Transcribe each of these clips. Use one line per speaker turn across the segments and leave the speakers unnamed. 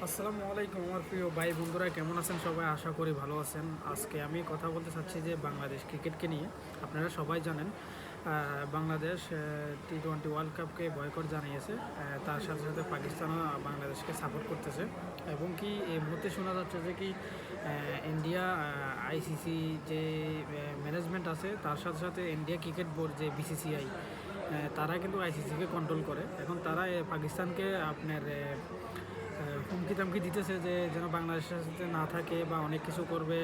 আসসালামু আলাইকুম আমার প্রিয় ভাই বন্ধুরা, কেমন আছেন সবাই? আশা করি ভালো আছেন। আজকে আমি কথা বলতে চাচ্ছি যে বাংলাদেশ ক্রিকেটকে নিয়ে। আপনারা সবাই জানেন বাংলাদেশ টি-20 ওয়ার্ল্ড কাপকে বয়কট জানিয়েছে। তার সাথে সাথে পাকিস্তানও বাংলাদেশকে সাপোর্ট করতেছে এবং কি এই মুহূর্তে শোনা যাচ্ছে যে কি ইন্ডিয়া আইসিসি যে ম্যানেজমেন্ট আছে তার সাথে সাথে ইন্ডিয়া ক্রিকেট বোর্ড যে বিসিসিআই তারা কিন্তু আইসিসিকে কন্ট্রোল করে। এখন তারা পাকিস্তানকে আপনার হুমকি টামকি দিতেছে যে যেন বাংলাদেশের সাথে না থাকে বা অনেক কিছু করবে,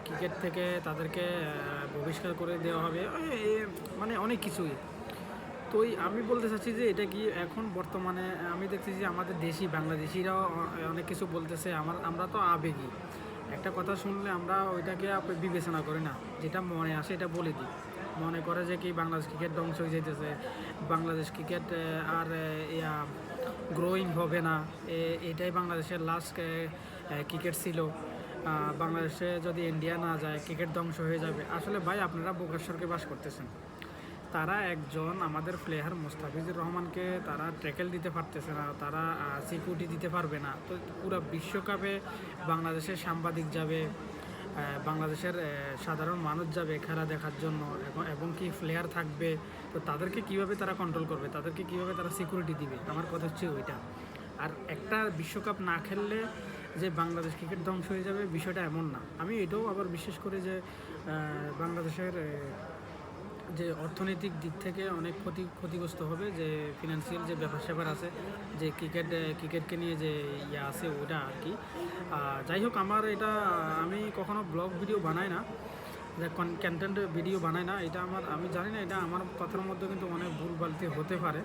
ক্রিকেট থেকে তাদেরকে বহিষ্কার করে দেওয়া হবে, মানে অনেক কিছুই। তো আমি বলতে চাচ্ছি যে এটা কি এখন বর্তমানে আমি দেখতেছি আমাদের দেশি বাংলাদেশিরাও অনেক কিছু বলতেছে। আমরা তো আবেগী, একটা কথা শুনলে আমরা ওইটাকে বিবেচনা করি না, যেটা মনে আসে এটা বলে দিই। মনে করে যে কি বাংলাদেশ ক্রিকেট ধ্বংস হয়ে যেতেছে, বাংলাদেশ ক্রিকেট আর গ্রোয়িং হবে না, এটাই বাংলাদেশের লাস্ট ক্রিকেট ছিল। বাংলাদেশে যদি ইন্ডিয়া না যায় ক্রিকেট ধ্বংস হয়ে যাবে। আসলে ভাই আপনারা বোকাশ্বরকে বাস করতেছেন। তারা একজন আমাদের প্লেয়ার মুস্তাফিজুর রহমানকে তারা ট্যাকেল দিতে পারতেছে না, তারা সিকিউরিটি দিতে পারবে না। তো পুরো বিশ্বকাপে বাংলাদেশের সাংবাদিক যাবে, বাংলাদেশের সাধারণ মানুষ যাবে খেলা দেখার জন্য, এবং কি প্লেয়ার থাকবে। তো তাদেরকে কিভাবে তারা কন্ট্রোল করবে, তাদেরকে কিভাবে তারা সিকিউরিটি দিবে? আমার কথা হচ্ছে ওইটা। আর একটা বিশ্বকাপ না খেললে যে বাংলাদেশ ক্রিকেট ধ্বংস হয়ে যাবে, বিষয়টা এমন না। আমি এটাও আবার বিশ্বাস করি যে বাংলাদেশের যে অর্থনৈতিক দিক থেকে অনেক ক্ষতিগ্রস্ত হবে, যে ফিনান্সিয়াল যে ব্যাপার স্যাপার আছে, যে ক্রিকেটকে নিয়ে যে ইয়ে আছে ওটা আর কি। যাই হোক, আমার এটা আমি কখনো ব্লগ ভিডিও বানাই না, যে কন্টেন্ট ভিডিও বানাই না। এটা আমি জানি না, এটা আমার কথার মধ্যে কিন্তু অনেক ভুলভ্রান্তি হতে পারে।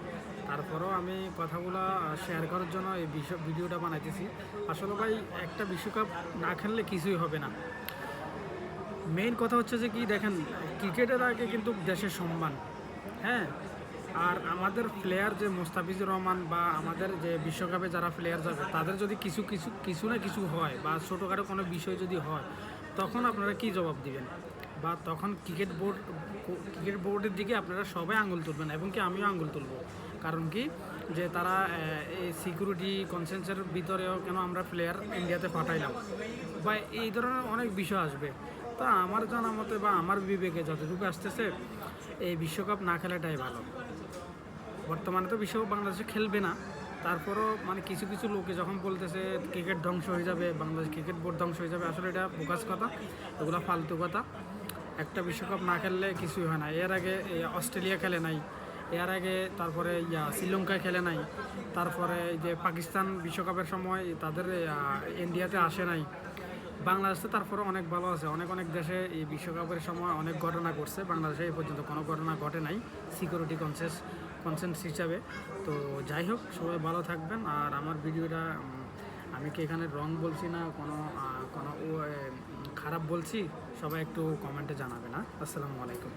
তারপরেও আমি কথাগুলো শেয়ার করার জন্য এই ভিডিওটা বানাইতেছি। আসলে ভাই একটা বিশ্বকাপ না খেললে কিছুই হবে না। মেইন কথা হচ্ছে যে কি দেখেন, ক্রিকেটের আগে কিন্তু দেশের সম্মান, হ্যাঁ। আর আমাদের প্লেয়ার যে মোস্তাফিজুর রহমান বা আমাদের যে বিশ্বকাপে যারা প্লেয়ার যাবে, তাদের যদি কিছু না কিছু হয় বা ছোটোখাটো কোনো বিষয় যদি হয়, তখন আপনারা কি জবাব দিবেন? বা তখন ক্রিকেট বোর্ডের দিকে আপনারা সবাই আঙুল তুলবেন, এবং কি আমিও আঙুল তুলব। কারণ কি, যে তারা এই সিকিউরিটি কনসেন্সের ভিতরেও কেন আমরা প্লেয়ার ইন্ডিয়াতে পাঠাইলাম, বা এই ধরনের অনেক বিষয় আসবে। তা আমার জানা মতে বা আমার বিবেকে যতটুকু আসতেছে, এই বিশ্বকাপ না খেলাটাই ভালো। বর্তমানে তো বিশ্বকাপ বাংলাদেশে খেলবে না, তারপরও মানে কিছু কিছু লোকে যখন বলতেছে ক্রিকেট ধ্বংস হয়ে যাবে, বাংলাদেশ ক্রিকেট বোর্ড ধ্বংস হয়ে যাবে, আসলে এটা বোকাস কথা, এগুলো ফালতু কথা। একটা বিশ্বকাপ না খেললে কিছুই হয় না। এর আগে অস্ট্রেলিয়া খেলে নাই, এর আগে তারপরে শ্রীলঙ্কায় খেলে নাই, তারপরে যে পাকিস্তান বিশ্বকাপের সময় তাদের ইন্ডিয়াতে আসে নাই। বাংলাদেশে তারপরে অনেক ভালো আছে, অনেক অনেক দেশে এই বিশ্বকাপের সময় অনেক ঘটনা ঘটছে, বাংলাদেশে এই পর্যন্ত কোনো ঘটনা ঘটে নাই সিকিউরিটি কনসেন্স হিসাবে। তো যাই হোক, সবাই ভালো থাকবেন। আর আমার ভিডিওটা আমি কি এখানে রং বলছি না কোনো কোনো খারাপ বলছি, সবাই একটু কমেন্টে জানাবেন। আসসালামু আলাইকুম।